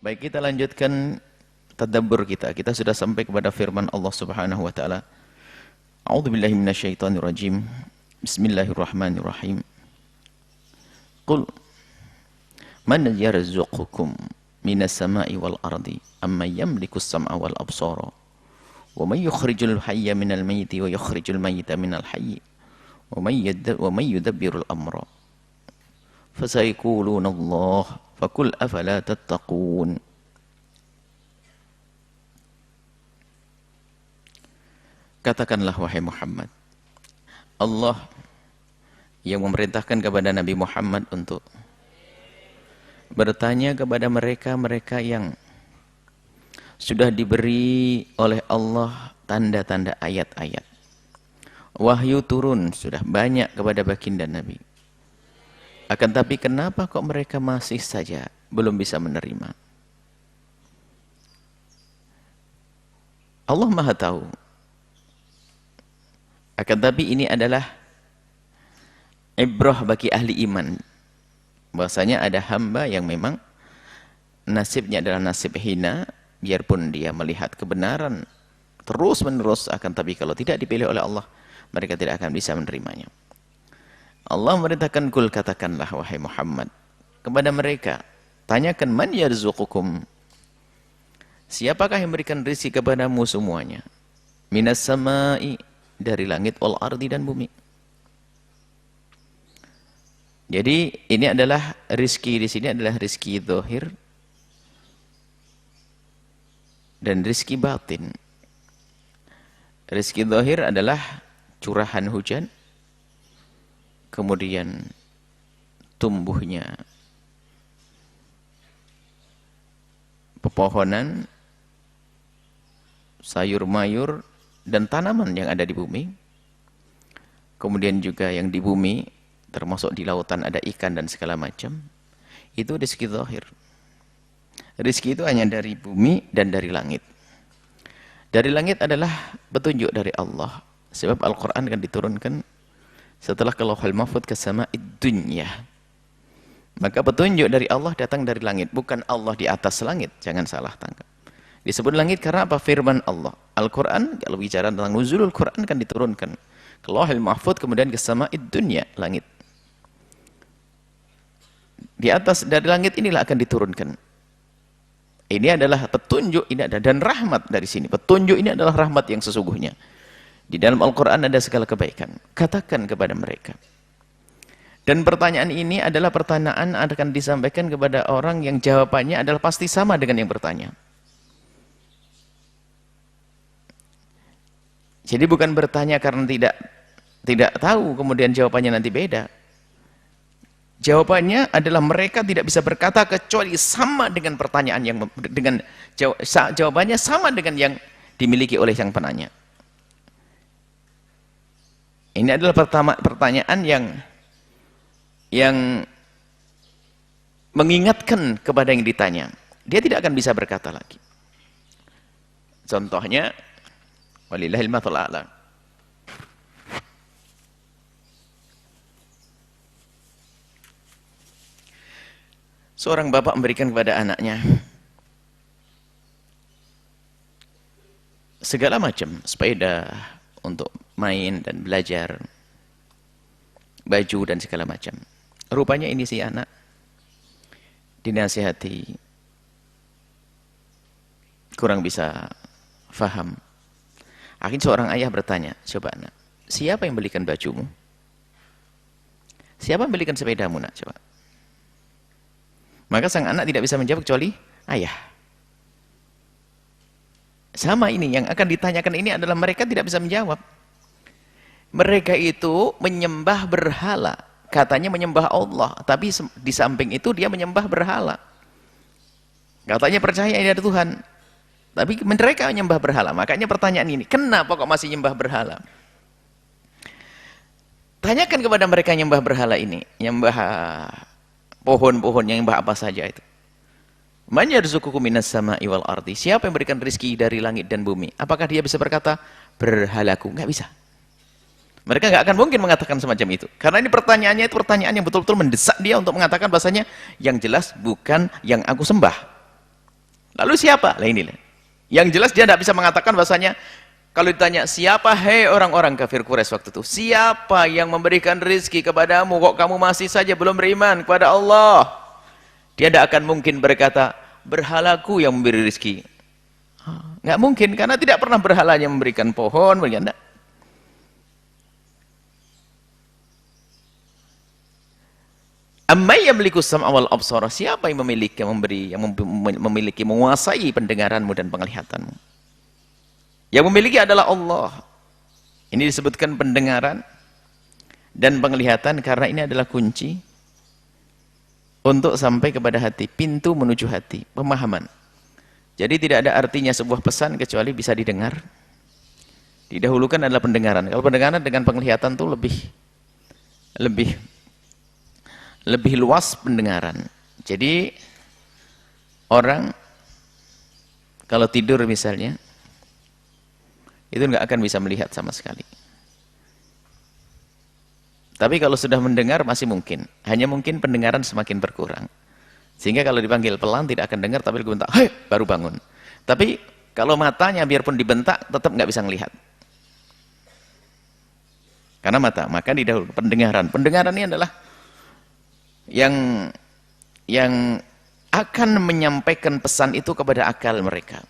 Baik, kita lanjutkan tadabbur kita. Kita sudah sampai kepada firman Allah Subhanahu wa taala. A'udzubillahi minasyaitonirrajim. Bismillahirrahmanirrahim. Qul man yarzuqukum minas sama'i wal ardi amman yamliku as-sam'a wal absara wa man yukhrijul hayya minal mayyiti wa yukhrijul mayyita minal hayyi wa man yudabbirul amra fasayaquluna Allah fakul afala tattaqun. Katakanlah wahai Muhammad, Allah yang memerintahkan kepada Nabi Muhammad untuk bertanya kepada mereka yang sudah diberi oleh Allah tanda-tanda ayat-ayat. Wahyu turun sudah banyak kepada baginda Nabi. Akan tapi kenapa kok mereka masih saja belum bisa menerima? Allah Maha tahu. Akan tapi ini adalah ibrah bagi ahli iman. Bahwasanya ada hamba yang memang nasibnya adalah nasib hina, biarpun dia melihat kebenaran terus menerus, akan tapi kalau tidak dipilih oleh Allah, mereka tidak akan bisa menerimanya. Allah memerintahkan, kul, katakanlah wahai Muhammad kepada mereka, tanyakan, man yarzuqukum, siapakah yang memberikan rezeki kepadamu semuanya, minas sama'i, dari langit, wal ardi, dan bumi. Jadi ini adalah rizki, di sini adalah rizki zahir dan rizki batin. Rizki zahir adalah curahan hujan, kemudian tumbuhnya pepohonan, sayur mayur, dan tanaman yang ada di bumi. Kemudian juga yang di bumi, termasuk di lautan ada ikan dan segala macam. Itu rizki zahir. Rizki itu hanya dari bumi dan dari langit. Dari langit adalah petunjuk dari Allah. Sebab Al-Quran kan diturunkan setelah ke Lauhul Mahfuz ke sama'id dunya. Maka petunjuk dari Allah datang dari langit. Bukan Allah di atas langit. Jangan salah tangkap. Disebut langit karena apa? Firman Allah. Al-Quran, kalau bicara tentang nuzulul Quran, kan diturunkan ke Lauhul Mahfuz, kemudian ke sama'id dunya, langit. Di atas dari langit inilah akan diturunkan. Ini adalah petunjuk, ini ada, dan rahmat dari sini. Petunjuk ini adalah rahmat yang sesungguhnya. Di dalam Al-Quran ada segala kebaikan. Katakan kepada mereka. Dan pertanyaan ini adalah pertanyaan akan disampaikan kepada orang yang jawabannya adalah pasti sama dengan yang bertanya. Jadi bukan bertanya karena tidak tahu, kemudian jawabannya nanti beda. Jawabannya adalah mereka tidak bisa berkata kecuali sama dengan pertanyaan yang jawabannya sama dengan yang dimiliki oleh sang penanya. Ini adalah pertanyaan yang mengingatkan kepada yang ditanya. Dia tidak akan bisa berkata lagi. Contohnya, walillahil mathalul a'la. Seorang bapak memberikan kepada anaknya segala macam, sepeda untuk main dan belajar, baju dan segala macam. Rupanya ini si anak dinasihati kurang bisa faham. Akhirnya seorang ayah bertanya, coba anak, siapa yang belikan bajumu? Siapa yang belikan sepedamu, nak? Coba. Maka sang anak tidak bisa menjawab kecuali ayah. Sama ini, yang akan ditanyakan ini adalah mereka tidak bisa menjawab. Mereka itu menyembah berhala. Katanya menyembah Allah, tapi di samping itu dia menyembah berhala. Katanya percaya ini ada Tuhan, tapi mereka menyembah berhala. Makanya pertanyaan ini, kenapa kok masih menyembah berhala? Tanyakan kepada mereka yang menyembah berhala ini, menyembah pohon-pohon, yang menyembah apa saja itu. Man yarzuqukum minas sama'i wal ardi, siapa yang berikan rezeki dari langit dan bumi? Apakah dia bisa berkata berhalaku? Enggak bisa. Mereka nggak akan mungkin mengatakan semacam itu. Karena ini pertanyaannya itu pertanyaan yang betul-betul mendesak dia untuk mengatakan bahasanya yang jelas bukan yang aku sembah. Lalu siapa? Lah inilah. Yang jelas dia tidak bisa mengatakan bahasanya, kalau ditanya, siapa hei orang-orang kafir Quraisy waktu itu? Siapa yang memberikan rezeki kepadamu kok kamu masih saja belum beriman kepada Allah? Dia tidak akan mungkin berkata, berhalaku yang memberi rezeki. Nggak mungkin, karena tidak pernah berhalanya memberikan pohon, bagaimana? Amma yamliku sam'a wal absara, siapa yang memiliki memiliki menguasai pendengaranmu dan penglihatanmu? Yang memiliki adalah Allah. Ini disebutkan pendengaran dan penglihatan karena ini adalah kunci untuk sampai kepada hati, pintu menuju hati, pemahaman. Jadi tidak ada artinya sebuah pesan kecuali bisa didengar. Didahulukan adalah pendengaran. Kalau pendengaran dengan penglihatan itu lebih luas pendengaran. Jadi orang kalau tidur misalnya itu nggak akan bisa melihat sama sekali. Tapi kalau sudah mendengar masih mungkin. Hanya mungkin pendengaran semakin berkurang. Sehingga kalau dipanggil pelan tidak akan dengar, tapi dibentak, hei, baru bangun. Tapi kalau matanya biarpun dibentak tetap nggak bisa melihat. Karena mata, maka didahului pendengaran. Pendengaran ini adalah yang akan menyampaikan pesan itu kepada akal mereka.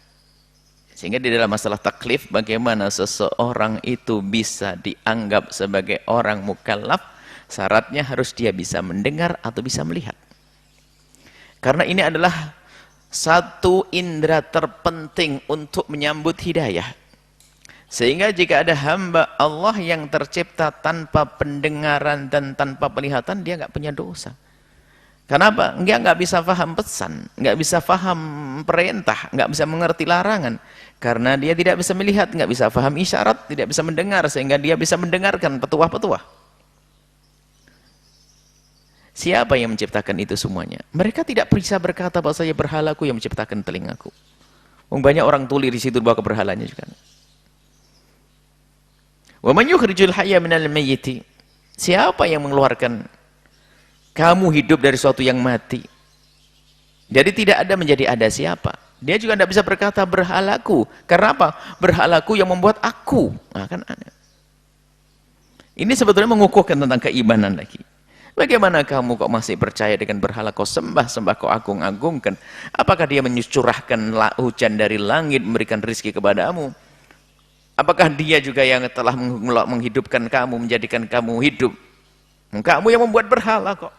Sehingga di dalam masalah taklif, bagaimana seseorang itu bisa dianggap sebagai orang mukallaf, syaratnya harus dia bisa mendengar atau bisa melihat. Karena ini adalah satu indera terpenting untuk menyambut hidayah. Sehingga jika ada hamba Allah yang tercipta tanpa pendengaran dan tanpa penglihatan, dia nggak punya dosa. Kenapa? Dia nggak bisa paham pesan, nggak bisa paham perintah, nggak bisa mengerti larangan. Karena dia tidak bisa melihat, nggak bisa paham isyarat, tidak bisa mendengar, sehingga dia bisa mendengarkan petuah-petuah. Siapa yang menciptakan itu semuanya? Mereka tidak bisa berkata bahwa saya berhalaku yang menciptakan telingaku. Banyak orang tuli di situ bawa ke berhalanya juga. Wa man yukhrijul hayya minal mayyiti. Siapa yang mengeluarkan kamu hidup dari sesuatu yang mati? Jadi tidak ada menjadi ada siapa. Dia juga tidak bisa berkata berhalaku. Karena apa? Berhalaku yang membuat aku. Nah, kan ada. Ini sebetulnya mengukuhkan tentang keimanan lagi. Bagaimana kamu kok masih percaya dengan berhala, kau sembah-sembah, kau agung-agungkan? Apakah dia mencurahkan hujan dari langit, memberikan rezeki kepadamu? Apakah dia juga yang telah menghidupkan kamu, menjadikan kamu hidup? Kamu yang membuat berhala kok.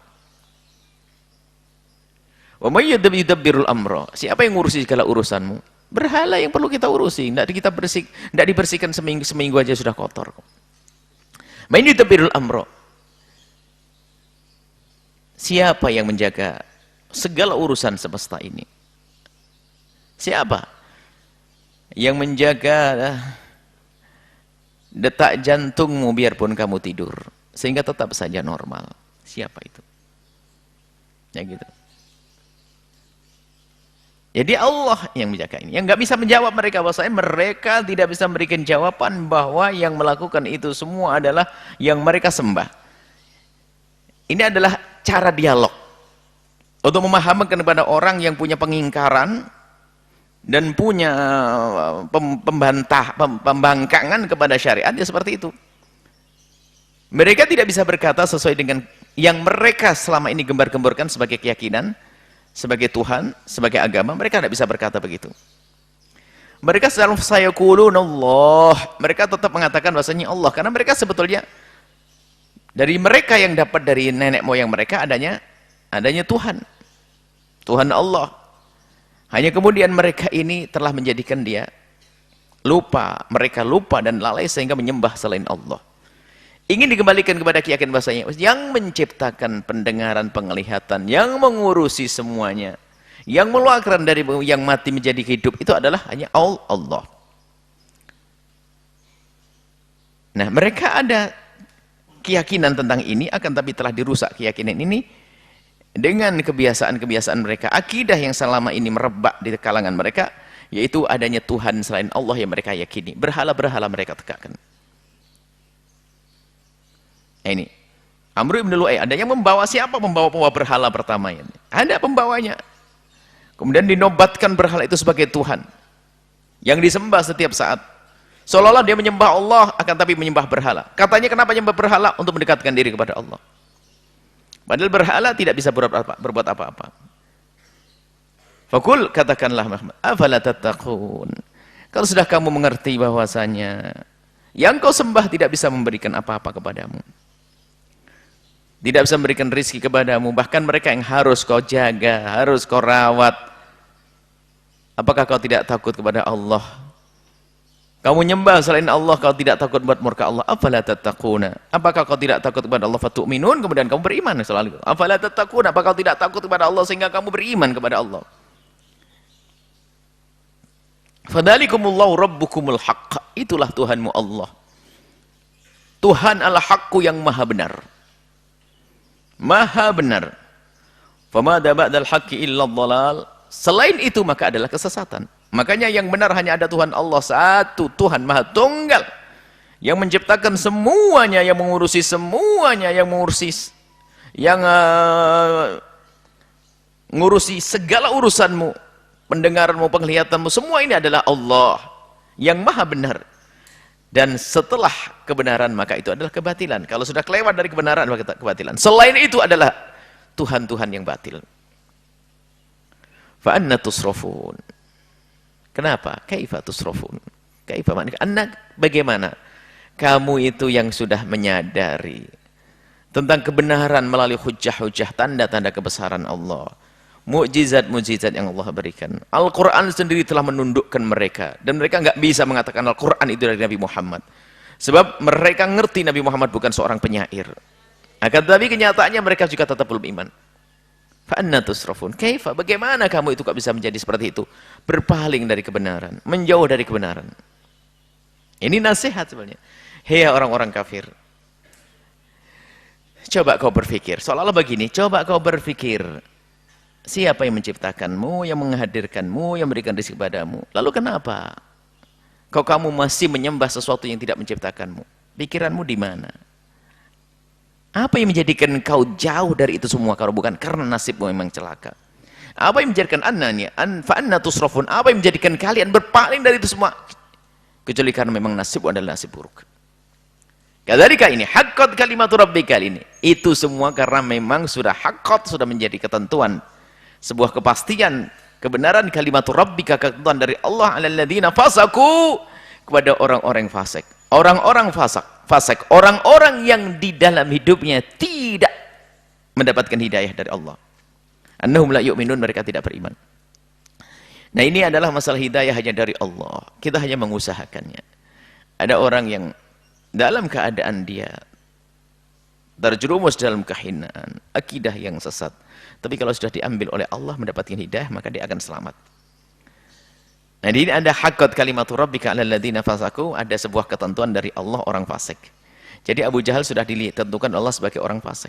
Wa may yudabbirul amra. Siapa yang ngurusi segala urusanmu? Berhala yang perlu kita urusi. Tidak dibersihkan seminggu aja sudah kotor kok. May yudabbirul amra. Siapa yang menjaga segala urusan semesta ini? Siapa yang menjaga detak jantungmu biarpun kamu tidur sehingga tetap saja normal? Siapa itu? Ya gitu. Jadi Allah yang menjaga ini. Yang nggak bisa menjawab mereka, bahwasanya mereka tidak bisa memberikan jawaban bahwa yang melakukan itu semua adalah yang mereka sembah. Ini adalah cara dialog untuk memahamkan kepada orang yang punya pengingkaran dan punya pembangkangan kepada syariat, ya seperti itu. Mereka tidak bisa berkata sesuai dengan yang mereka selama ini gembar-gemborkan sebagai keyakinan, sebagai Tuhan, sebagai agama. Mereka tidak bisa berkata begitu. Mereka selalu sayaqulun Allah. Mereka tetap mengatakan bahasanya Allah, karena mereka sebetulnya dari mereka yang dapat dari nenek moyang mereka adanya Tuhan. Tuhan Allah. Hanya kemudian mereka ini telah menjadikan dia lupa. Mereka lupa dan lalai sehingga menyembah selain Allah. Ingin dikembalikan kepada keyakinan bahasanya yang menciptakan pendengaran, penglihatan, yang mengurusi semuanya, yang mengeluarkan dari yang mati menjadi hidup, itu adalah hanya Allah. Nah, mereka ada keyakinan tentang ini, akan tapi telah dirusak keyakinan ini dengan kebiasaan-kebiasaan mereka, akidah yang selama ini merebak di kalangan mereka, yaitu adanya Tuhan selain Allah yang mereka yakini. Berhala-berhala mereka tegakkan. Nah, ini Amr ibn Lu'ay, ada yang membawa siapa? Membawa berhala pertama ini. Ada pembawanya. Kemudian dinobatkan berhala itu sebagai Tuhan yang disembah setiap saat. Seolah-olah dia menyembah Allah, akan tapi menyembah berhala. Katanya kenapa menyembah berhala? Untuk mendekatkan diri kepada Allah. Padahal berhala tidak bisa berbuat apa-apa. Fakul, katakanlah Muhammad, afala tattaqun. Kalau sudah kamu mengerti bahwasanya yang kau sembah tidak bisa memberikan apa-apa kepadamu, tidak bisa memberikan rizki kepadamu, bahkan mereka yang harus kau jaga, harus kau rawat, apakah kau tidak takut kepada Allah? Kamu nyembah selain Allah, kau tidak takut buat murka Allah. Afala tattaquna. Apakah kau tidak takut kepada Allah fatu'minun, kemudian kamu beriman selalu. Afala tattaquna. Apakah kau tidak takut kepada Allah sehingga kamu beriman kepada Allah? Fadzalikumullahu rabbukumul haqq. Itulah Tuhanmu Allah. Tuhan al-haqqu yang maha benar. Maha benar. Famada ba'dal haqqi illa dhalal. Selain itu maka adalah kesesatan. Makanya yang benar hanya ada Tuhan Allah satu, Tuhan Maha Tunggal, yang menciptakan semuanya, yang mengurusi semuanya, yang mengurusi segala urusanmu, pendengaranmu, penglihatanmu, semua ini adalah Allah yang Maha benar. Dan setelah kebenaran maka itu adalah kebatilan. Kalau sudah kelewat dari kebenaran maka kebatilan. Selain itu adalah Tuhan-Tuhan yang batil. Fa anna tusrafun. Kenapa? Kaifa tusrafun? Kaifa makna? Anak bagaimana? Kamu itu yang sudah menyadari tentang kebenaran melalui hujah-hujah, tanda-tanda kebesaran Allah. Mukjizat-mukjizat yang Allah berikan. Al-Quran sendiri telah menundukkan mereka. Dan mereka nggak bisa mengatakan Al-Quran itu dari Nabi Muhammad. Sebab mereka ngerti Nabi Muhammad bukan seorang penyair. Akan tetapi kenyataannya mereka juga tetap belum iman. Fa'anna tusrafun. Kaifa? Bagaimana kamu itu kok bisa menjadi seperti itu? Berpaling dari kebenaran, menjauh dari kebenaran. Ini nasihat sebenarnya. Hei orang-orang kafir. Coba kau berpikir, seolah-olah begini, coba kau berpikir. Siapa yang menciptakanmu, yang menghadirkanmu, yang memberikan rezeki padamu? Lalu kenapa kamu masih menyembah sesuatu yang tidak menciptakanmu? Pikiranmu di mana? Apa yang menjadikan kau jauh dari itu semua kalau bukan karena nasibmu memang celaka? Apa yang menjadikan fa'anna tusrafun? Apa yang menjadikan kalian berpaling dari itu semua? Kecuali karena memang nasibmu adalah nasib buruk. Kadzalika ini haqqat kalimatu rabbika ini. Itu semua karena memang sudah haqqat, sudah menjadi ketentuan, sebuah kepastian kebenaran kalimatu rabbika, ketentuan dari Allah alal ladzina fasaku, kepada orang-orang fasik. Orang-orang fasik, orang-orang yang di dalam hidupnya tidak mendapatkan hidayah dari Allah. Annahum la yu'minun, mereka tidak beriman. Nah, ini adalah masalah hidayah hanya dari Allah. Kita hanya mengusahakannya. Ada orang yang dalam keadaan dia terjerumus dalam kehinaan, akidah yang sesat. Tapi kalau sudah diambil oleh Allah mendapatkan hidayah, maka dia akan selamat. Nah, ini ada haqqat kalimatu rabbika 'alal ladzina fasaku, ada sebuah ketentuan dari Allah orang fasik. Jadi Abu Jahal sudah ditentukan Allah sebagai orang fasik.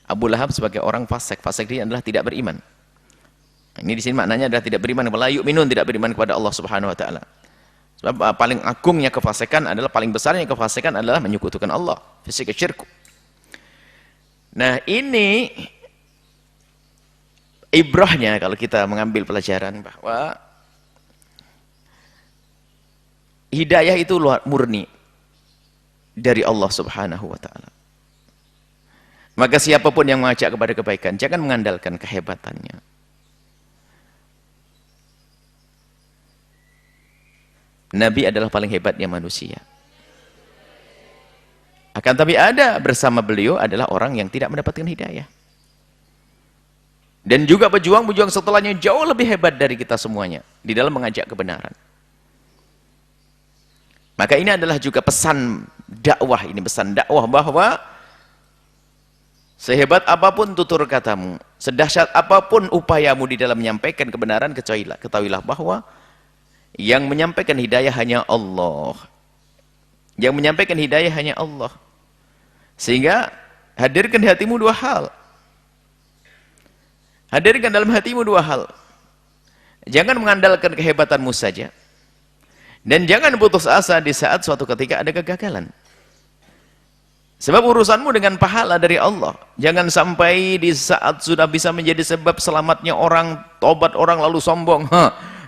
Abu Lahab sebagai orang fasik. Fasik dia adalah tidak beriman. Ini di sini maknanya adalah tidak beriman, la yu'minun, tidak beriman kepada Allah Subhanahu wa taala. Sebab paling agungnya kefasikan adalah, paling besarnya kefasikan adalah menyekutukan Allah, fisik syirku. Nah, ini ibrahnya kalau kita mengambil pelajaran bahwa hidayah itu murni dari Allah Subhanahu wa taala. Maka siapapun yang mengajak kepada kebaikan, jangan mengandalkan kehebatannya. Nabi adalah paling hebatnya manusia. Akan tapi ada bersama beliau adalah orang yang tidak mendapatkan hidayah. Dan juga pejuang-pejuang setelahnya jauh lebih hebat dari kita semuanya di dalam mengajak kebenaran. Maka ini adalah juga pesan dakwah, ini pesan dakwah bahwa sehebat apapun tutur katamu, sedahsyat apapun upayamu di dalam menyampaikan kebenaran, ketahuilah bahwa yang menyampaikan hidayah hanya Allah. Yang menyampaikan hidayah hanya Allah. Sehingga hadirkan di hatimu dua hal. Hadirkan dalam hatimu dua hal. Jangan mengandalkan kehebatanmu saja. Dan jangan putus asa di saat suatu ketika ada kegagalan. Sebab urusanmu dengan pahala dari Allah. Jangan sampai di saat sudah bisa menjadi sebab selamatnya orang, tobat orang lalu sombong.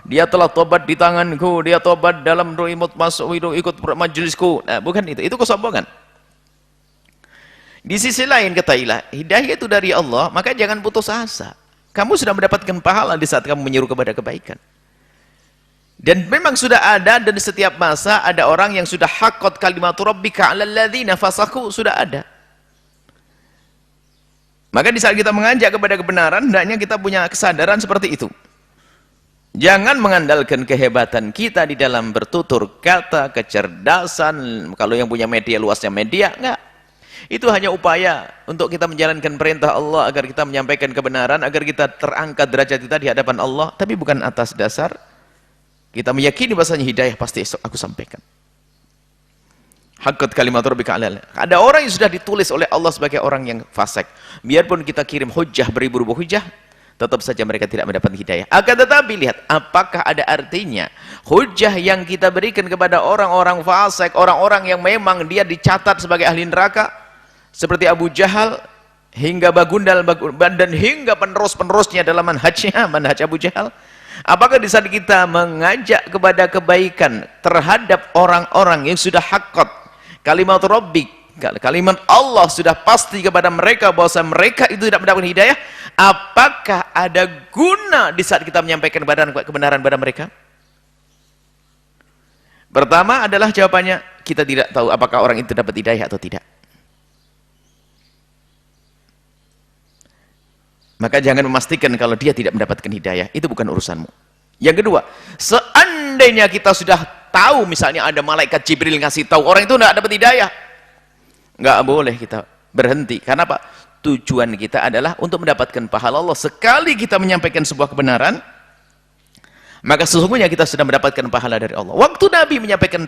Dia telah tobat di tanganku, dia tobat dalam imut masuk ikut majelisku. Nah, bukan itu kesombongan. Di sisi lain ketahuilah, hidayah itu dari Allah, maka jangan putus asa. Kamu sudah mendapatkan pahala di saat kamu menyeru kepada kebaikan. Dan memang sudah ada, dan di setiap masa ada orang yang sudah haqqat kalimatu rabbika 'alal ladzina fasaku, sudah ada. Maka di saat kita mengajak kepada kebenaran, hendaknya kita punya kesadaran seperti itu. Jangan mengandalkan kehebatan kita di dalam bertutur kata, kecerdasan, kalau yang punya media, luasnya media, enggak. Itu hanya upaya untuk kita menjalankan perintah Allah agar kita menyampaikan kebenaran, agar kita terangkat derajat kita di hadapan Allah, tapi bukan atas dasar kita meyakini bahasanya hidayah pasti aku sampaikan. Haqqat kalimat rabbika 'alal. Ada orang yang sudah ditulis oleh Allah sebagai orang yang fasik. Biarpun kita kirim hujjah beribu-ribu hujjah, tetap saja mereka tidak mendapat hidayah. Akan tetapi lihat, apakah ada artinya hujjah yang kita berikan kepada orang-orang fasik, orang-orang yang memang dia dicatat sebagai ahli neraka, seperti Abu Jahal hingga Bagundal dan hingga penerus-penerusnya dalam manhaj Abu Jahal. Apakah di saat kita mengajak kepada kebaikan terhadap orang-orang yang sudah haqqat kalimat rabbik, kalimat Allah sudah pasti kepada mereka bahwa mereka itu tidak mendapatkan hidayah, apakah ada guna di saat kita menyampaikan kebenaran pada mereka? Pertama adalah jawabannya, kita tidak tahu apakah orang itu dapat hidayah atau tidak. Maka jangan memastikan kalau dia tidak mendapatkan hidayah, itu bukan urusanmu. Yang kedua, seandainya kita sudah tahu, misalnya ada malaikat Jibril ngasih tahu orang itu tidak dapat hidayah, nggak boleh kita berhenti. Karena apa? Tujuan kita adalah untuk mendapatkan pahala Allah. Sekali kita menyampaikan sebuah kebenaran, maka sesungguhnya kita sudah mendapatkan pahala dari Allah. Waktu Nabi menyampaikan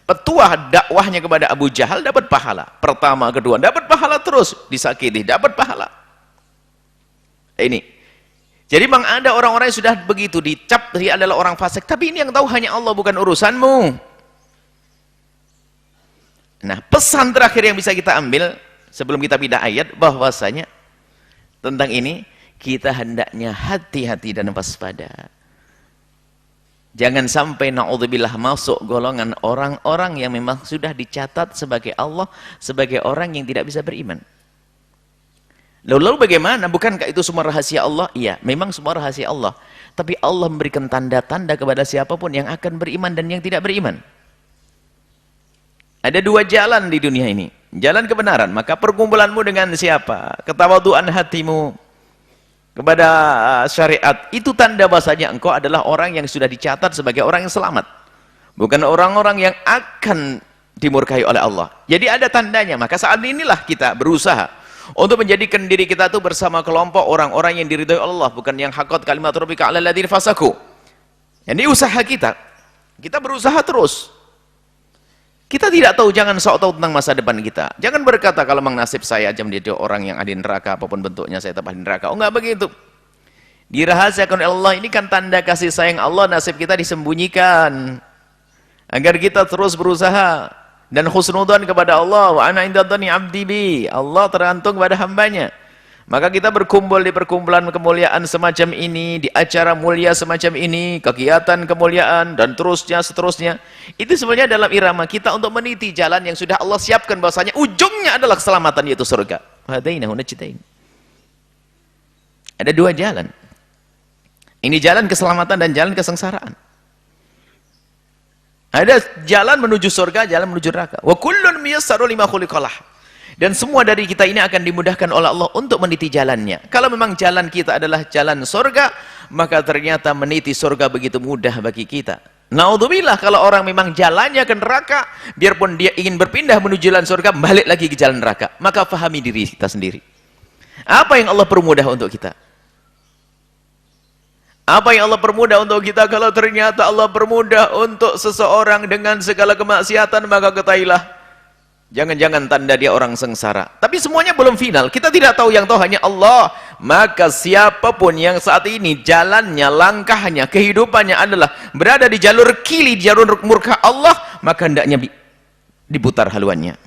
petuah dakwahnya kepada Abu Jahal, dapat pahala. Pertama, kedua, dapat pahala terus. Disakiti, dapat pahala. Ini. Jadi memang ada orang-orang yang sudah begitu dicap dia adalah orang fasik, tapi ini yang tahu hanya Allah, bukan urusanmu. Nah, pesan terakhir yang bisa kita ambil sebelum kita pindah ayat, bahwasanya tentang ini kita hendaknya hati-hati dan waspada. Jangan sampai naudzubillah masuk golongan orang-orang yang memang sudah dicatat sebagai Allah, sebagai orang yang tidak bisa beriman. Lalu bagaimana? Bukankah itu semua rahasia Allah? Iya, memang semua rahasia Allah. Tapi Allah memberikan tanda-tanda kepada siapapun yang akan beriman dan yang tidak beriman. Ada dua jalan di dunia ini. Jalan kebenaran. Maka perkumpulanmu dengan siapa? Ketawaduan hatimu kepada syariat. Itu tanda bahasanya engkau adalah orang yang sudah dicatat sebagai orang yang selamat. Bukan orang-orang yang akan dimurkai oleh Allah. Jadi ada tandanya. Maka saat inilah kita berusaha untuk menjadikan diri kita itu bersama kelompok orang-orang yang diridhoi Allah, bukan yang haqqat kalimat rabbika 'alal ladzina fasaku. Ini usaha kita. Kita berusaha terus. Kita tidak tahu, jangan sok tahu tentang masa depan kita. Jangan berkata kalau memang nasib saya aja menjadi orang yang ahli neraka, apapun bentuknya saya tetap ahli neraka. Oh, enggak begitu. Dirahasiakan oleh Allah, ini kan tanda kasih sayang Allah, nasib kita disembunyikan. Agar kita terus berusaha dan husnudzan kepada Allah. Wa ana inda dzanni 'abdi bi. Allah tergantung pada hambanya. Maka kita berkumpul di perkumpulan kemuliaan semacam ini, di acara mulia semacam ini, kegiatan kemuliaan dan seterusnya. Itu sebenarnya dalam irama kita untuk meniti jalan yang sudah Allah siapkan, bahwasanya ujungnya adalah keselamatan, yaitu surga. Hadainahu najdain. Ada dua jalan. Ini jalan keselamatan dan jalan kesengsaraan. Ada jalan menuju surga, jalan menuju neraka. Wa kullun miyassaru lima khuliqalah. Dan semua dari kita ini akan dimudahkan oleh Allah untuk meniti jalannya. Kalau memang jalan kita adalah jalan surga, maka ternyata meniti surga begitu mudah bagi kita. Naudzubillah, kalau orang memang jalannya ke neraka, biarpun dia ingin berpindah menuju jalan surga, balik lagi ke jalan neraka. Maka fahami diri kita sendiri. Apa yang Allah permudah untuk kita? Apa yang Allah permudah untuk kita? Kalau ternyata Allah permudah untuk seseorang dengan segala kemaksiatan, maka ketahuilah, jangan-jangan tanda dia orang sengsara. Tapi semuanya belum final. Kita tidak tahu, yang tahu hanya Allah. Maka siapapun yang saat ini jalannya, langkahnya, kehidupannya adalah berada di jalur kili, di jalur murka Allah, maka hendaknya diputar haluannya.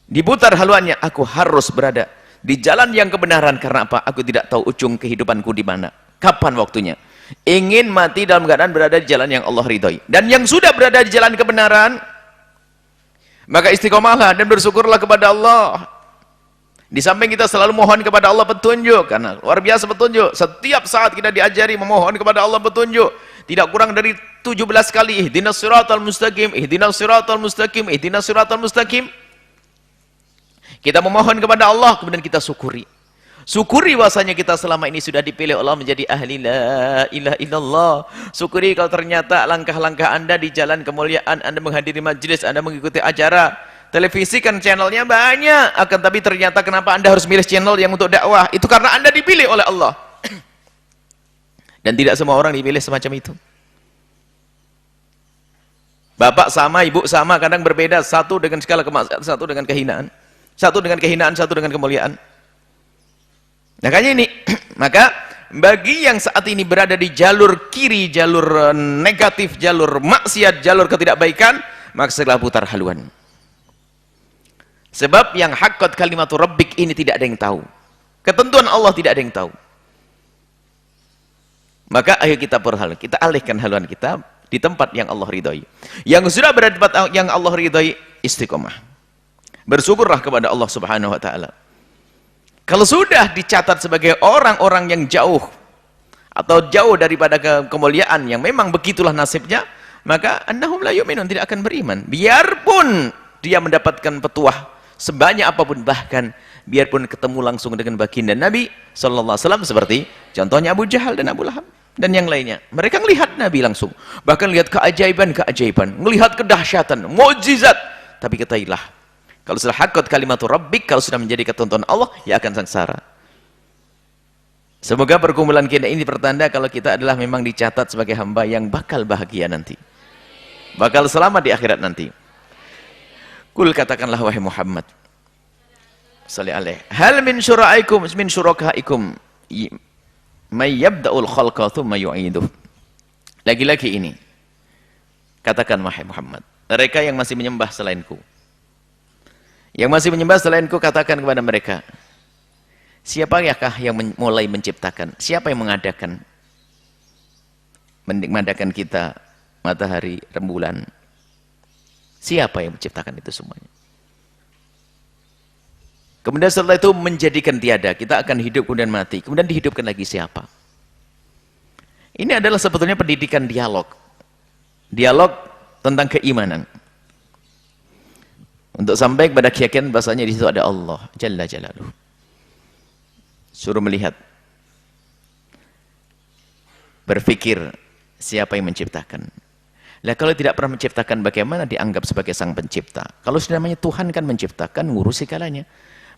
diputar haluannya, aku harus berada di jalan yang kebenaran. Karena apa? Aku tidak tahu ujung kehidupanku di mana, kapan waktunya. Ingin mati dalam keadaan berada di jalan yang Allah ridhoi. Dan yang sudah berada di jalan kebenaran, maka istiqomahlah dan bersyukurlah kepada Allah. Di samping kita selalu mohon kepada Allah petunjuk, karena luar biasa petunjuk. Setiap saat kita diajari memohon kepada Allah petunjuk. Tidak kurang dari 17 kali, ihdinas siratal mustaqim, ihdinas siratal mustaqim, ihdinas siratal mustaqim. Kita memohon kepada Allah, kemudian kita syukuri. Syukuri bahwasanya kita selama ini sudah dipilih Allah menjadi ahli la ilaha illallah. Syukuri kalau ternyata langkah-langkah Anda di jalan kemuliaan, Anda menghadiri majelis, Anda mengikuti acara televisi, kan channelnya banyak, akan tapi ternyata kenapa Anda harus milih channel yang untuk dakwah? Itu karena Anda dipilih oleh Allah. Dan tidak semua orang dipilih semacam itu. Bapak sama, ibu sama, kadang berbeda, satu dengan segala kemaksiatan, satu dengan kehinaan, satu dengan kehinaan, satu dengan kemuliaan. Makanya ini, maka bagi yang saat ini berada di jalur kiri, jalur negatif, jalur maksiat, jalur ketidakbaikan, maka segera putar haluan. Sebab yang haqqat kalimatu rabbik ini tidak ada yang tahu. Ketentuan Allah tidak ada yang tahu. Maka ayo kita berhaluan, kita alihkan haluan kita di tempat yang Allah ridhoi. Yang sudah berada di tempat yang Allah ridhoi, istiqomah. Bersyukurlah kepada Allah Subhanahu wa taala. Kalau sudah dicatat sebagai orang-orang yang jauh atau jauh daripada kemuliaan yang memang begitulah nasibnya, maka annahum la yu'minun, tidak akan beriman. Biarpun dia mendapatkan petuah sebanyak apapun, bahkan biarpun ketemu langsung dengan baginda Nabi sallallahu alaihi wasallam, seperti contohnya Abu Jahal dan Abu Lahab dan yang lainnya. Mereka melihat Nabi langsung, bahkan lihat keajaiban-keajaiban, melihat kedahsyatan, mukjizat. Tapi ketahuilah, kalau sudah haqqat kalimatu rabbik, kalau sudah menjadi ketentuan Allah, ya akan sengsara. Semoga perkumpulan kita ini pertanda kalau kita adalah memang dicatat sebagai hamba yang bakal bahagia nanti, bakal selamat di akhirat nanti. Kul, katakanlah wahai Muhammad salli alaihi, hal min syuraikum min syurakaikum may yabda'ul khalqa tsumma yu'iduh. Lagi-lagi ini katakan wahai Muhammad, mereka yang masih menyembah selainku, yang masih menyembah selainku, katakan kepada mereka, siapakah yang mulai menciptakan? Siapa yang mengadakan kita matahari, rembulan? Siapa yang menciptakan itu semuanya? Kemudian setelah itu menjadikan tiada, kita akan hidup kemudian mati, kemudian dihidupkan lagi siapa? Ini adalah sebetulnya pendidikan dialog. Dialog tentang keimanan. Untuk sampai kepada keyakinan bahasanya di situ ada Allah Jalla Jalaluhu. Suruh melihat, berpikir siapa yang menciptakan. Lah kalau tidak pernah menciptakan, bagaimana dianggap sebagai sang pencipta? Kalau sudah namanya Tuhan kan menciptakan, ngurus segalanya.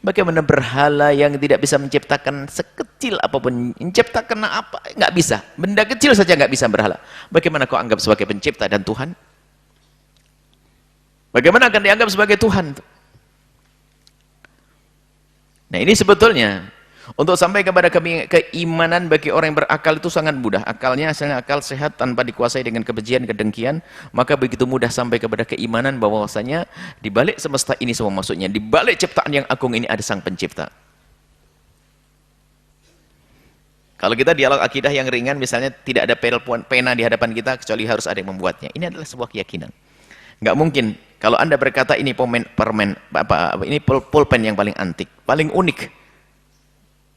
Bagaimana berhala yang tidak bisa menciptakan sekecil apapun, menciptakan apa? Nggak bisa. Benda kecil saja nggak bisa berhala. Bagaimana kau anggap sebagai pencipta dan Tuhan? Bagaimana akan dianggap sebagai Tuhan? Nah ini sebetulnya untuk sampai kepada keimanan bagi orang yang berakal itu sangat mudah. Akalnya asalnya akal sehat tanpa dikuasai dengan kebencian, kedengkian, maka begitu mudah sampai kepada keimanan bahwasanya di balik semesta ini semua, maksudnya di balik ciptaan yang agung ini ada sang pencipta. Kalau kita dialog akidah yang ringan, misalnya tidak ada pena di hadapan kita kecuali harus ada yang membuatnya. Ini adalah sebuah keyakinan. Nggak mungkin kalau Anda berkata ini ini pulpen yang paling antik, paling unik,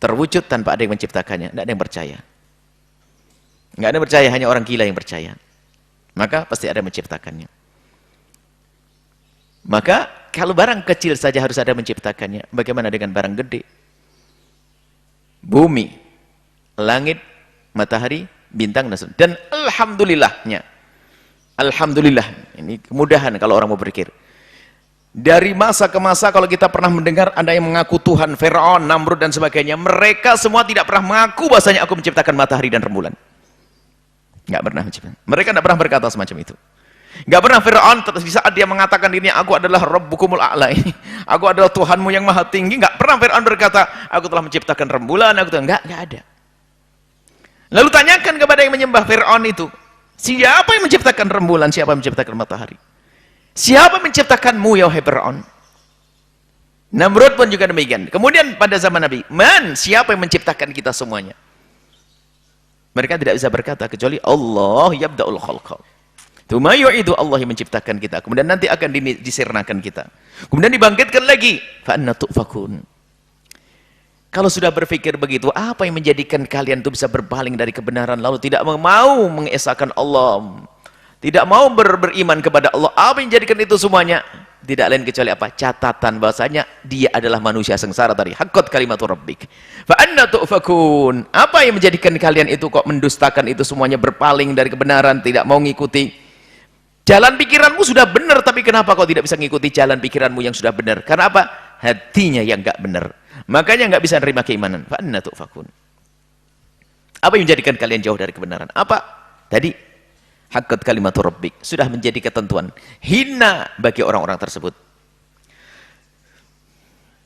terwujud tanpa ada yang menciptakannya, tidak ada yang percaya. Nggak ada yang percaya, hanya orang gila yang percaya. Maka pasti ada yang menciptakannya. Maka kalau barang kecil saja harus ada yang menciptakannya, bagaimana dengan barang gede? Bumi, langit, matahari, bintang, dan alhamdulillahnya. Alhamdulillah, ini kemudahan kalau orang mau berpikir. Dari masa ke masa kalau kita pernah mendengar ada yang mengaku Tuhan, Firaun, Namrud dan sebagainya, mereka semua tidak pernah mengaku bahasanya aku menciptakan matahari dan rembulan. Nggak pernah menciptakan. Mereka tidak pernah berkata semacam itu. Nggak pernah Firaun di saat dia mengatakan dirinya aku adalah Rabbukumul A'la, ini aku adalah Tuhanmu yang maha tinggi, nggak pernah Firaun berkata aku telah menciptakan rembulan, nggak ada. Lalu tanyakan kepada yang menyembah Firaun itu, siapa yang menciptakan rembulan, siapa yang menciptakan matahari? Siapa menciptakanmu ya wahai Fir'aun? Namrud pun juga demikian. Kemudian pada zaman Nabi, siapa yang menciptakan kita semuanya? Mereka tidak bisa berkata kecuali Allah yabda'ul khalqa. Tsumma yu'idu, Allah yang menciptakan kita. Kemudian nanti akan disirnakan kita. Kemudian dibangkitkan lagi. Fa anna tu'fakun. Kalau sudah berpikir begitu, apa yang menjadikan kalian itu bisa berpaling dari kebenaran lalu tidak mau mengesahkan Allah, tidak mau beriman kepada Allah? Apa yang menjadikan itu semuanya? Tidak lain kecuali apa? Catatan bahasanya dia adalah manusia sengsara tadi. Haqqat kalimatu rabbik. Fa anna tu'fakun. Apa yang menjadikan kalian itu kok mendustakan itu semuanya, berpaling dari kebenaran, tidak mau ngikuti? Jalan pikiranmu sudah benar, tapi kenapa kau tidak bisa ngikuti jalan pikiranmu yang sudah benar? Karena apa? Hatinya yang enggak benar. Makanya enggak bisa nerima keimanan. Fa anna tu'fakun. Apa yang menjadikan kalian jauh dari kebenaran? Apa? Tadi haqqat kalimatu rabbik, sudah menjadi ketentuan hina bagi orang-orang tersebut.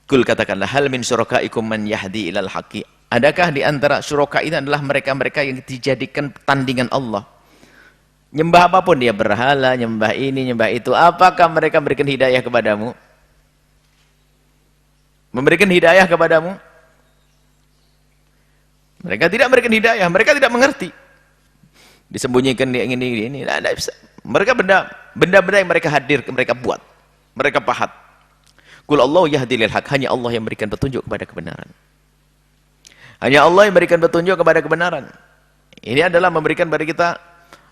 Kul, katakanlah, hal min syurakaikum man yahdi ilal haqqi. Adakah di antara syuraka itu adalah mereka-mereka yang dijadikan tandingan Allah? Nyembah apapun dia, berhala, nyembah ini, nyembah itu. Apakah mereka memberikan hidayah kepadamu? Memberikan hidayah kepadamu? Mereka tidak memberikan hidayah, mereka tidak mengerti. Disembunyikan dia ini tidak bisa. Mereka benda-benda yang mereka hadir, mereka buat, mereka pahat. Qul Allahu yahdi lil haq, hanya Allah yang memberikan petunjuk kepada kebenaran. Hanya Allah yang memberikan petunjuk kepada kebenaran. Ini adalah memberikan kepada kita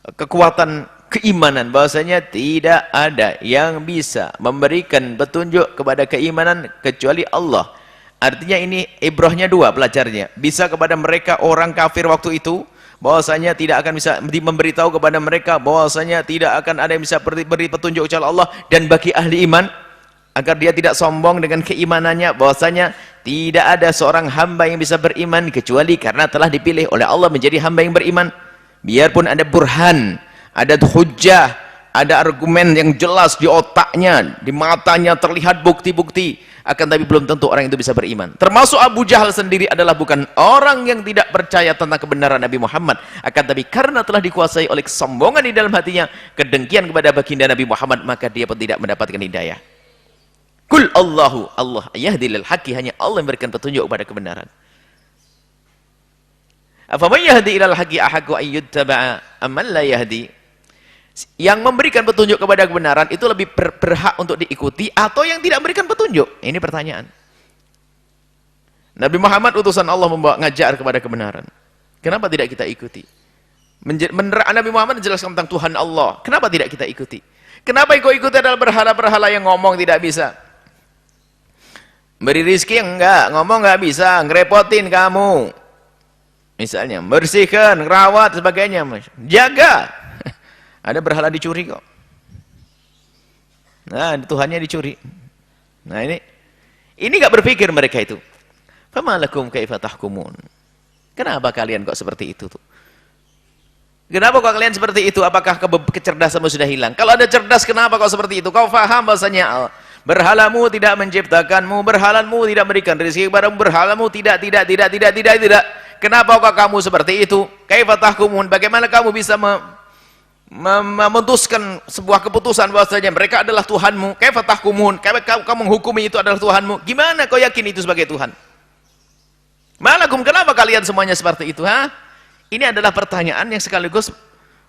kekuatan keimanan bahwasanya tidak ada yang bisa memberikan petunjuk kepada keimanan kecuali Allah. Artinya ini ibrahnya dua, pelajarnya. Bisa kepada mereka orang kafir waktu itu, bahwasanya tidak akan bisa memberitahu kepada mereka bahwasanya tidak akan ada yang bisa beri petunjuk kecuali Allah, dan bagi ahli iman agar dia tidak sombong dengan keimanannya bahwasanya tidak ada seorang hamba yang bisa beriman kecuali karena telah dipilih oleh Allah menjadi hamba yang beriman. Biarpun ada burhan, ada hujjah, ada argumen yang jelas di otaknya, di matanya terlihat bukti-bukti, akan tapi belum tentu orang itu bisa beriman. Termasuk Abu Jahal sendiri adalah bukan orang yang tidak percaya tentang kebenaran Nabi Muhammad, akan tapi karena telah dikuasai oleh kesombongan di dalam hatinya, kedengkian kepada baginda Nabi Muhammad, maka dia pun tidak mendapatkan hidayah. Kul Allahu, Allah yahdi lil haqqi, hanya Allah yang memberikan petunjuk kepada kebenaran. Afaman yahdi ilal haqqi ahaqqu an yuttaba'a amman la yahdi. Yang memberikan petunjuk kepada kebenaran itu lebih berhak untuk diikuti atau yang tidak memberikan petunjuk? Ini pertanyaan. Nabi Muhammad utusan Allah membawa ngajar kepada kebenaran. Kenapa tidak kita ikuti? Nabi Muhammad menjelaskan tentang Tuhan Allah. Kenapa tidak kita ikuti? Kenapa yang kau ikuti adalah berhala-berhala yang ngomong tidak bisa? Beri rizki enggak, ngomong enggak bisa, ngerepotin kamu. Misalnya, bersihkan, rawat, sebagainya. Jaga. Ada berhala dicuri kok. Nah, Tuhannya dicuri. Nah, ini enggak berpikir mereka itu. Famalakum kaifa tahkumun. Kenapa kalian kok seperti itu tuh? Kenapa kok kalian seperti itu? Apakah kecerdasanmu sudah hilang? Kalau ada cerdas, kenapa kok seperti itu? Kau faham bahasanya berhalamu tidak menciptakanmu, berhalamu tidak memberikan rezeki kepadamu, berhalamu tidak. Kenapa kok kamu seperti itu? Kaifa tahkumun? Bagaimana kamu bisa memutuskan sebuah keputusan bahwasanya mereka adalah Tuhanmu? Kaifa tahkumun? Kamu menghukumi itu adalah Tuhanmu? Gimana kau yakin itu sebagai Tuhan? Malakum, kenapa kalian semuanya seperti itu? Ini adalah pertanyaan yang sekaligus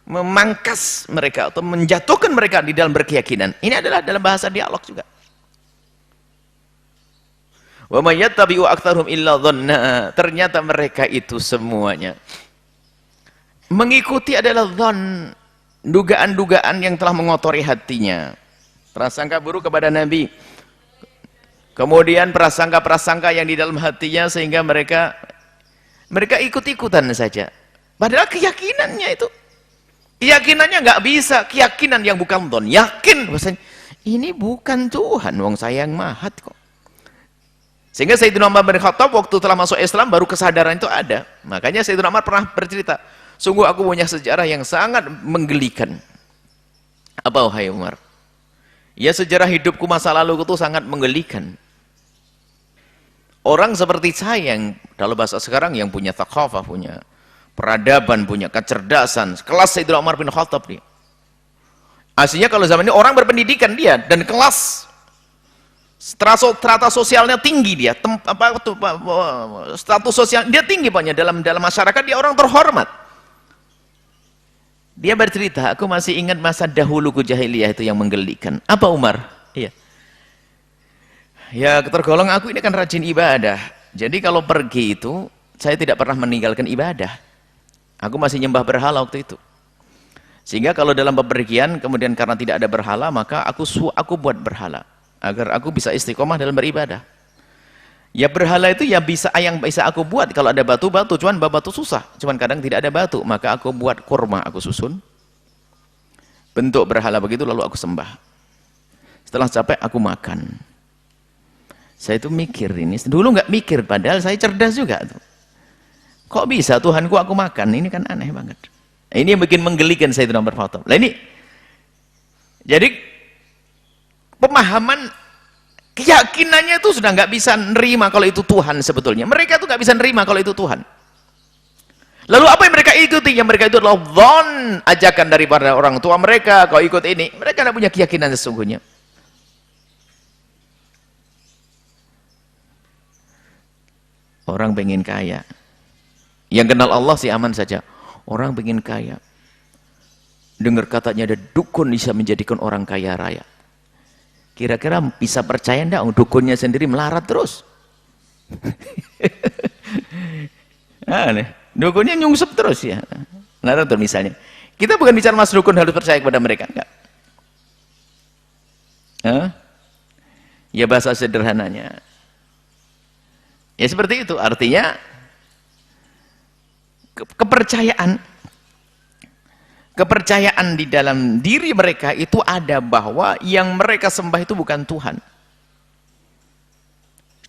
memangkas mereka atau menjatuhkan mereka di dalam berkeyakinan. Ini adalah dalam bahasa dialog juga. Wa may yattabi'u aktsaruhum illa dhanna. Ternyata mereka itu semuanya mengikuti adalah dhon, dugaan-dugaan yang telah mengotori hatinya. Prasangka buruk kepada Nabi. Kemudian prasangka-prasangka yang di dalam hatinya sehingga mereka ikut-ikutan saja. Padahal keyakinannya itu, keyakinannya nggak bisa, keyakinan yang bukan dhon, yakin bahwasanya ini bukan Tuhan, wong saya yang mahat kok. Sehingga Sayyidina Umar bin Khattab waktu telah masuk Islam baru kesadaran itu ada. Makanya Sayyidina Umar pernah bercerita, sungguh aku punya sejarah yang sangat menggelikan. Apa wahai Umar? Ya, sejarah hidupku masa lalu itu sangat menggelikan. Orang seperti saya yang dalam bahasa sekarang yang punya thaqafah, punya peradaban, punya kecerdasan, kelas Sayyidina Umar bin Khattab dia. Aslinya kalau zaman ini orang berpendidikan dia dan kelas. strata sosialnya tinggi dia, status sosial dia tinggi pokoknya dalam masyarakat, dia orang terhormat. Dia bercerita, aku masih ingat masa dahulu jahiliyah itu yang menggelikan. Apa Umar? Iya. Ya tergolong aku ini kan rajin ibadah. Jadi kalau pergi itu saya tidak pernah meninggalkan ibadah. Aku masih nyembah berhala waktu itu. Sehingga kalau dalam bepergian kemudian karena tidak ada berhala, maka aku buat berhala agar aku bisa istiqomah dalam beribadah. Ya berhala itu ya yang bisa aku buat kalau ada batu-batu, cuman batu susah, cuman kadang tidak ada batu, maka aku buat kurma, aku susun bentuk berhala begitu, lalu aku sembah. Setelah capek aku makan. Saya itu mikir ini, dulu nggak mikir, padahal saya cerdas juga tuh. Kok bisa Tuhanku aku makan? Ini kan aneh banget. Ini yang bikin menggelikan saya itu nomor foto. Nah ini, jadi pemahaman, keyakinannya itu sudah nggak bisa nerima kalau itu Tuhan sebetulnya. Mereka tuh nggak bisa nerima kalau itu Tuhan. Lalu apa yang mereka ikuti? Yang mereka itu adalah dhon, ajakan daripada orang tua mereka. Kalau ikut ini, mereka tidak punya keyakinan sesungguhnya. Orang pengen kaya, yang kenal Allah sih aman saja. Orang pengen kaya, dengar katanya ada dukun bisa menjadikan orang kaya raya. Kira-kira bisa percaya enggak? Dukunnya sendiri melarat terus. Aneh. Dukunnya nyungsep terus ya. Melarat terus misalnya. Kita bukan bicara mas dukun harus percaya kepada mereka, enggak. Ya bahasa sederhananya. Ya seperti itu, artinya kepercayaan di dalam diri mereka itu ada bahwa yang mereka sembah itu bukan Tuhan.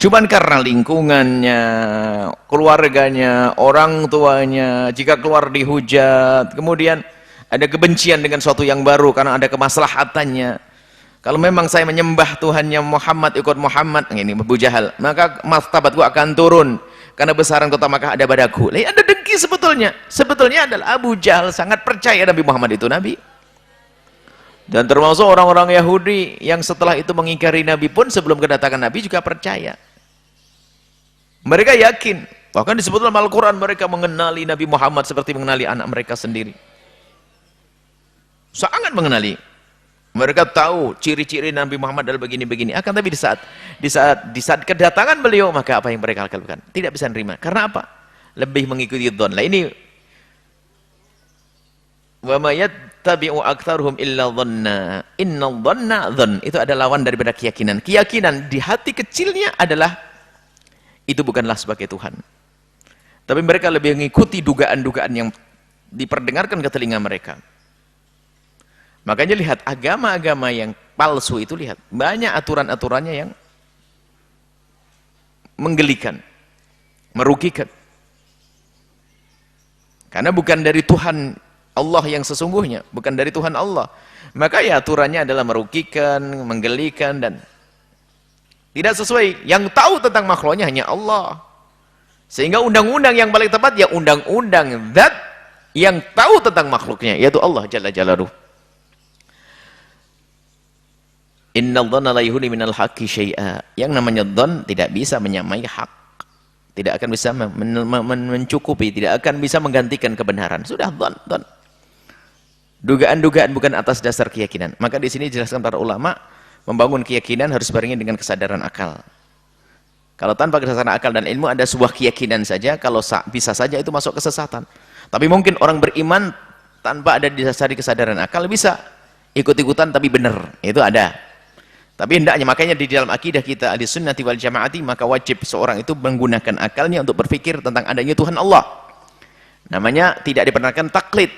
Cuman karena lingkungannya, keluarganya, orang tuanya, jika keluar dihujat, kemudian ada kebencian dengan suatu yang baru karena ada kemaslahatannya. Kalau memang saya menyembah Tuhannya Muhammad, ikut Muhammad, ini Abu Jahal, maka martabatku akan turun karena besaran kota Makkah ada padaku. Ada dengki sebetulnya. Sebetulnya adalah Abu Jahal sangat percaya Nabi Muhammad itu Nabi. Dan termasuk orang-orang Yahudi yang setelah itu mengingkari Nabi pun sebelum kedatangan Nabi juga percaya. Mereka yakin. Bahkan disebut dalam Al-Quran mereka mengenali Nabi Muhammad seperti mengenali anak mereka sendiri. Sangat mengenali. Mereka tahu ciri-ciri Nabi Muhammad adalah begini-begini. Akan tapi di saat kedatangan beliau, maka apa yang mereka lakukan? Tidak bisa nerima. Karena apa? Lebih mengikuti dhon. Lah ini wa ma yattabi'u aktsaruhum illa dhanna. Inna dhanna dhon. Itu adalah lawan daripada keyakinan. Keyakinan di hati kecilnya adalah itu bukanlah sebagai Tuhan. Tapi mereka lebih mengikuti dugaan-dugaan yang diperdengarkan ke telinga mereka. Makanya lihat agama-agama yang palsu itu, lihat banyak aturan-aturannya yang menggelikan, merugikan. Karena bukan dari Tuhan Allah yang sesungguhnya, bukan dari Tuhan Allah. Maka ya aturannya adalah merugikan, menggelikan dan tidak sesuai. Yang tahu tentang makhluknya hanya Allah. Sehingga undang-undang yang paling tepat ya undang-undang zat yang tahu tentang makhluknya, yaitu Allah Jalla Jalaluhu. Innal dhanna la yughni minal haqqi syai'a. Yang namanya dhon tidak bisa menyamai hak. Tidak akan bisa mencukupi, tidak akan bisa menggantikan kebenaran. Sudah dhon. Dugaan-dugaan bukan atas dasar keyakinan. Maka di sini dijelaskan para ulama, membangun keyakinan harus barengi dengan kesadaran akal. Kalau tanpa kesadaran akal dan ilmu ada sebuah keyakinan saja, kalau bisa saja itu masuk kesesatan. Tapi mungkin orang beriman tanpa ada didasari kesadaran akal bisa ikut-ikutan tapi benar. Itu ada. Tapi hendaknya, makanya di dalam akidah kita ahli sunnati wal jamaati, maka wajib seorang itu menggunakan akalnya untuk berpikir tentang adanya Tuhan Allah. Namanya tidak diperkenankan taklid.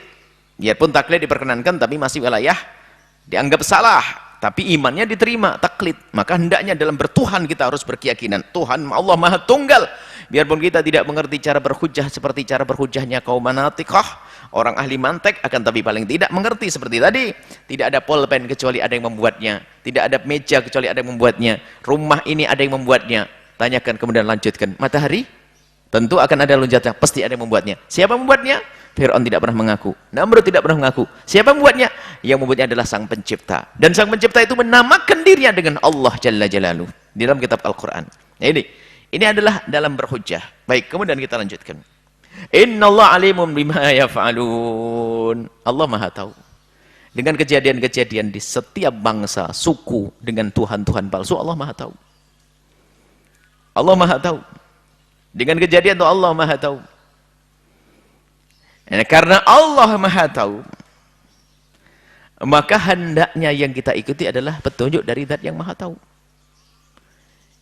Biarpun taklid diperkenankan, tapi masih wilayah dianggap salah. Tapi imannya diterima, taklid. Maka hendaknya dalam bertuhan kita harus berkeyakinan. Tuhan Allah Maha Tunggal. Biarpun kita tidak mengerti cara berhujjah seperti cara berhujjahnya kaum Manatikah, orang ahli mantek, akan tapi paling tidak mengerti seperti tadi. Tidak ada pulpen kecuali ada yang membuatnya. Tidak ada meja kecuali ada yang membuatnya. Rumah ini ada yang membuatnya. Tanyakan kemudian lanjutkan. Matahari? Tentu akan ada loncatnya. Pasti ada yang membuatnya. Siapa membuatnya? Fir'aun tidak pernah mengaku, Namrud tidak pernah mengaku. Siapa membuatnya? Yang membuatnya adalah Sang Pencipta. Dan Sang Pencipta itu menamakan dirinya dengan Allah Jalla Jalaluh di dalam kitab Al-Quran. Nah, ini adalah dalam berhujjah. Baik, kemudian kita lanjutkan. Innallaha alimun bima yaf'alun. Allah Maha tahu dengan kejadian-kejadian di setiap bangsa, suku dengan Tuhan-Tuhan palsu. Allah Maha tahu. Allah Maha tahu. Dengan kejadian itu Allah Maha tahu. Nah, karena Allah Maha tahu, maka hendaknya yang kita ikuti adalah petunjuk dari Zat yang Maha tahu.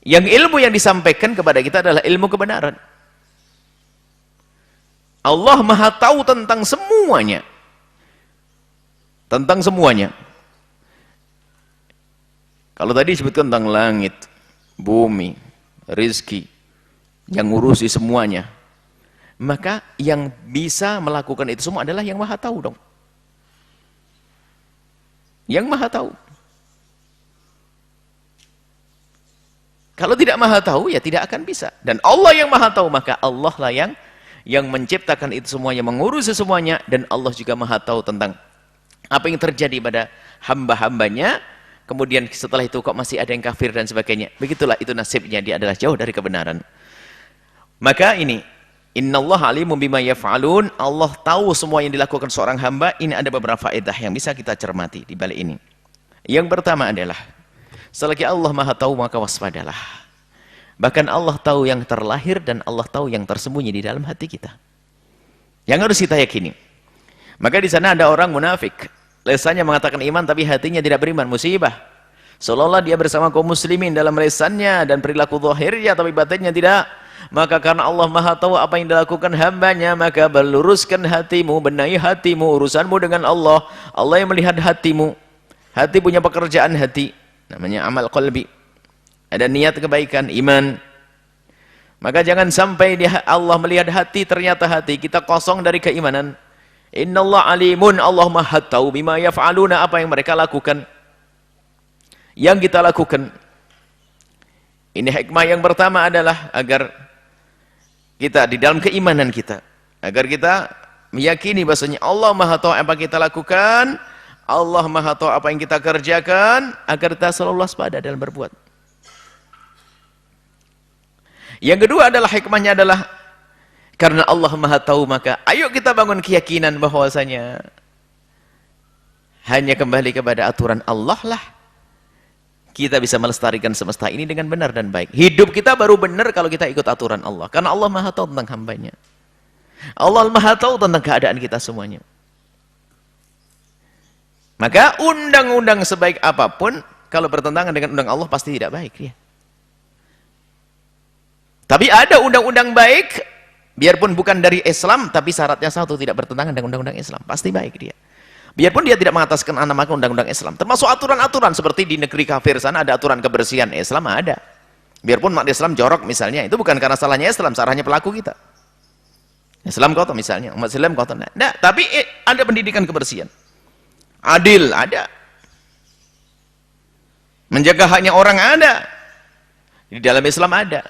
Yang ilmu yang disampaikan kepada kita adalah ilmu kebenaran. Allah Maha tahu tentang semuanya. Tentang semuanya. Kalau tadi disebutkan tentang langit, bumi, rizki, yang ngurusi semuanya, maka yang bisa melakukan itu semua adalah yang Maha tahu dong. Yang Maha tahu. Kalau tidak Maha tahu, ya tidak akan bisa. Dan Allah yang Maha tahu, maka Allah lah yang menciptakan itu semuanya, mengurusi semuanya, dan Allah juga Maha tahu tentang apa yang terjadi pada hamba-hambanya. Kemudian setelah itu kok masih ada yang kafir dan sebagainya. Begitulah itu nasibnya, dia adalah jauh dari kebenaran. Maka ini, innallaha alimun bima yaf'alun. Allah tahu semua yang dilakukan seorang hamba. Ini ada beberapa faedah yang bisa kita cermati di balik ini. Yang pertama adalah, selagi Allah Maha tahu, maka waspadalah. Bahkan Allah tahu yang terlahir dan Allah tahu yang tersembunyi di dalam hati kita. Yang harus kita yakini. Maka di sana ada orang munafik. Lesannya mengatakan iman tapi hatinya tidak beriman, musibah. Seolah-olah dia bersama kaum muslimin dalam lesannya dan perilaku zahirnya tapi batinnya tidak. Maka karena Allah Maha tahu apa yang dilakukan hambanya, maka berluruskan hatimu, benahi hatimu, urusanmu dengan Allah. Allah yang melihat hatimu. Hati punya pekerjaan hati, namanya amal qalbi. Ada niat kebaikan, iman. Maka jangan sampai Allah melihat hati, ternyata hati kita kosong dari keimanan. Innallaha alimun, Allah Maha tahu bima yaf'aluna, apa yang mereka lakukan, yang kita lakukan. Ini hikmah yang pertama adalah agar kita di dalam keimanan kita, agar kita meyakini bahasanya Allah Maha tahu apa yang kita lakukan, Allah Maha tahu apa yang kita kerjakan, agar kita selalu waspada dalam berbuat. Yang kedua adalah hikmahnya adalah karena Allah Maha tahu, maka ayo kita bangun keyakinan bahwasanya hanya kembali kepada aturan Allah lah kita bisa melestarikan semesta ini dengan benar dan baik. Hidup kita baru benar kalau kita ikut aturan Allah. Karena Allah Maha tahu tentang hambanya. Allah Maha tahu tentang keadaan kita semuanya. Maka undang-undang sebaik apapun, kalau bertentangan dengan undang Allah pasti tidak baik dia. Tapi ada undang-undang baik, biarpun bukan dari Islam, tapi syaratnya satu, tidak bertentangan dengan undang-undang Islam. Pasti baik dia. Biarpun dia tidak mengataskan namakan undang-undang Islam, termasuk aturan-aturan seperti di negeri kafir sana ada aturan kebersihan, Islam ada. Biarpun umat Islam jorok misalnya, itu bukan karena salahnya Islam, salahnya pelaku kita. Islam kotor misalnya, umat Islam kotor. Nah, tapi ada pendidikan kebersihan. Adil ada. Menjaga haknya orang ada. Di dalam Islam ada.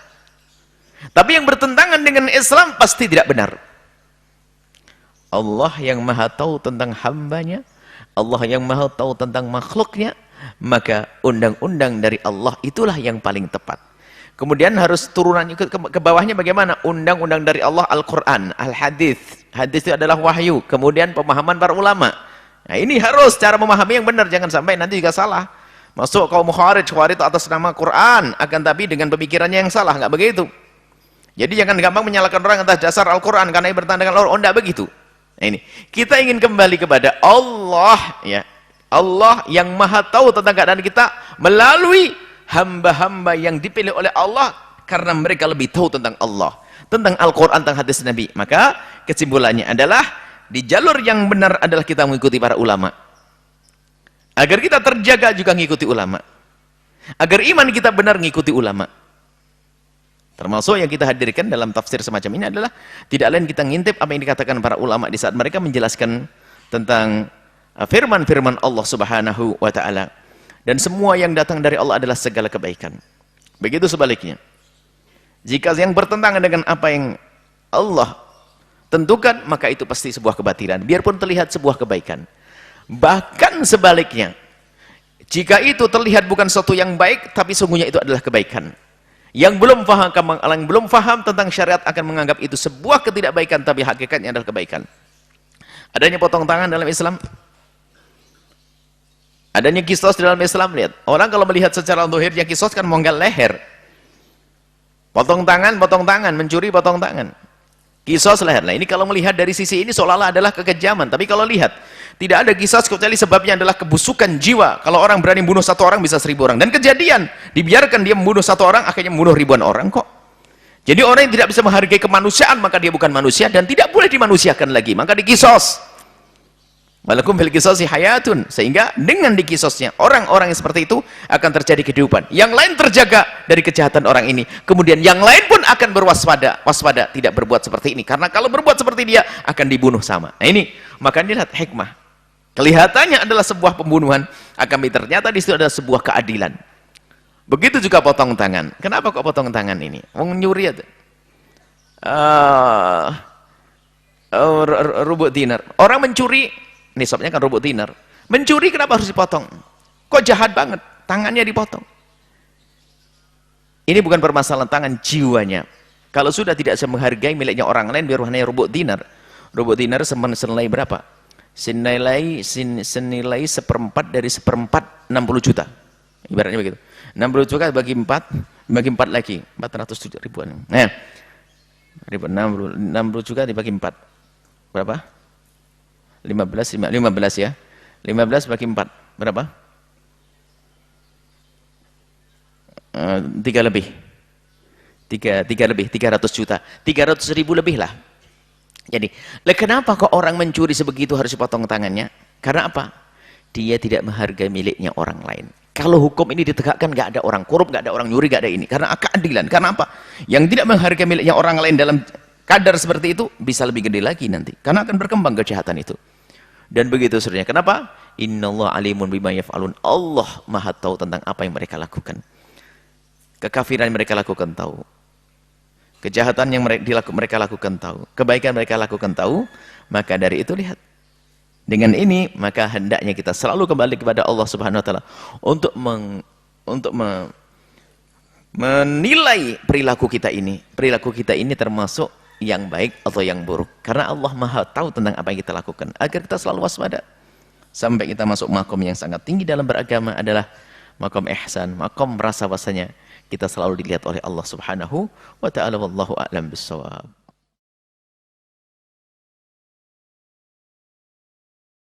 Tapi yang bertentangan dengan Islam pasti tidak benar. Allah yang Maha tahu tentang hambanya, Allah yang Maha tahu tentang makhluknya, maka undang-undang dari Allah itulah yang paling tepat. Kemudian harus turunan ikut ke bawahnya bagaimana? Undang-undang dari Allah, Al-Quran, Al-Hadis. Hadis itu adalah wahyu. Kemudian pemahaman para ulama. Nah, ini harus cara memahami yang benar, jangan sampai nanti juga salah. Masuk kaum Khawarij atas nama Quran, akan tapi dengan pemikirannya yang salah, nggak begitu. Jadi jangan gampang menyalahkan orang atas dasar Al-Quran karena ia bertentangan dengan Allah. Oh, enggak begitu. Nah, ini kita ingin kembali kepada Allah, ya. Allah yang Maha tahu tentang keadaan kita melalui hamba-hamba yang dipilih oleh Allah karena mereka lebih tahu tentang Allah, tentang Al-Quran, tentang hadis Nabi. Maka kesimpulannya adalah di jalur yang benar adalah kita mengikuti para ulama. Agar kita terjaga juga mengikuti ulama. Agar iman kita benar mengikuti ulama. Termasuk yang kita hadirkan dalam tafsir semacam ini adalah tidak lain kita ngintip apa yang dikatakan para ulama di saat mereka menjelaskan tentang firman-firman Allah Subhanahu wa taala. Dan semua yang datang dari Allah adalah segala kebaikan. Begitu sebaliknya. Jika yang bertentangan dengan apa yang Allah tentukan, maka itu pasti sebuah kebatilan, biarpun terlihat sebuah kebaikan. Bahkan sebaliknya, jika itu terlihat bukan sesuatu yang baik, tapi sungguhnya itu adalah kebaikan. Yang belum paham tentang syariat akan menganggap itu sebuah ketidakbaikan, tapi hakikatnya adalah kebaikan. Adanya potong tangan dalam Islam, adanya kisos dalam Islam. Lihat, orang kalau melihat secara zahirnya kisos kan menggal leher. Potong tangan, mencuri potong tangan. Kisos leher. Nah, ini kalau melihat dari sisi ini seolah-olah adalah kekejaman. Tapi kalau lihat, tidak ada kisos kecuali sebabnya adalah kebusukan jiwa. Kalau orang berani membunuh satu orang, bisa 1000 orang. Dan kejadian, dibiarkan dia membunuh satu orang, akhirnya membunuh ribuan orang kok. Jadi orang yang tidak bisa menghargai kemanusiaan, maka dia bukan manusia dan tidak boleh dimanusiakan lagi. Maka dikisos. Walakum fil qisasi hayatun, sehingga dengan dikisosnya orang-orang yang seperti itu akan terjadi kehidupan. Yang lain terjaga dari kejahatan orang ini. Kemudian yang lain pun akan waspada tidak berbuat seperti ini. Karena kalau berbuat seperti dia akan dibunuh sama. Nah ini, maka lihat hikmah. Kelihatannya adalah sebuah pembunuhan, akan ternyata di situ adalah sebuah keadilan. Begitu juga potong tangan. Kenapa kok potong tangan ini? Wong nyuri aja. Rubuk dinar. Orang mencuri, nisabnya kan rubuk dinar. Mencuri kenapa harus dipotong? Kok jahat banget, tangannya dipotong. Ini bukan permasalahan tangan, jiwanya. Kalau sudah tidak bisa menghargai miliknya orang lain, biar hanya rubuk dinar. Rubuk dinar senilai berapa? Senilai 1/4 dari 1/4 60 juta. Ibaratnya begitu. 60 juta bagi 4 lagi 400 ribuan. Nah, 60 juta dibagi 4 berapa? 15 ya. 15 bagi 4 berapa? 3 lebih. 300 juta. 300 ribu lebih lah. Jadi, kenapa kok orang mencuri sebegitu harus dipotong tangannya? Karena apa? Dia tidak menghargai miliknya orang lain. Kalau hukum ini ditegakkan, nggak ada orang korup, nggak ada orang nyuri, nggak ada ini. Karena keadilan. Karena apa? Yang tidak menghargai miliknya orang lain dalam kadar seperti itu, bisa lebih gede lagi nanti. Karena akan berkembang kejahatan itu. Dan begitu seterusnya. Kenapa? Innallaha alimun bima yaf'alun. Allah maha tahu tentang apa yang mereka lakukan. Kekafiran yang mereka lakukan tahu. Kejahatan yang mereka lakukan tahu. Kebaikan mereka lakukan tahu. Maka dari itu lihat. Dengan ini, maka hendaknya kita selalu kembali kepada Allah Subhanahu wa taala untuk menilai perilaku kita ini. Perilaku kita ini termasuk yang baik atau yang buruk. Karena Allah Maha tahu tentang apa yang kita lakukan. Agar kita selalu waspada. Sampai kita masuk makom yang sangat tinggi dalam beragama adalah makom ihsan, makom merasa bahasanya kita selalu dilihat oleh Allah Subhanahu wa taala. Wallahu a'lam bissawab.